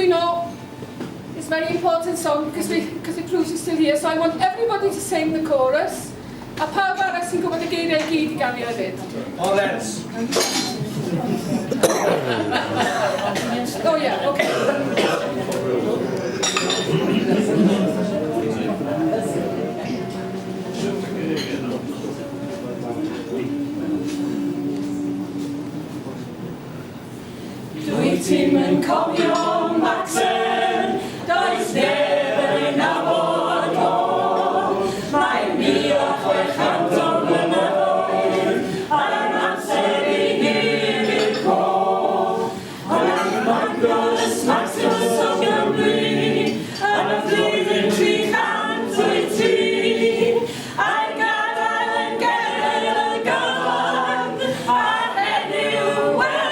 we know it's a very important song because the Bruce is still here, so I want everybody to sing the chorus. A pawb arall sy'n gwybod y geiriau gyd I ganu hefyd. Oh, let's. Oh yeah, okay. Dwi ti'm yn cofio Maxen, does neb yn nabod o. Mae 1,600 o blynyddoedd ar amser I hir i'r côr. Ond am Magnus Maximus o Gymru yn y flwyddyn 383 a'i gadael yn ger y gyfan a heddiw wenu.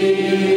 Amen.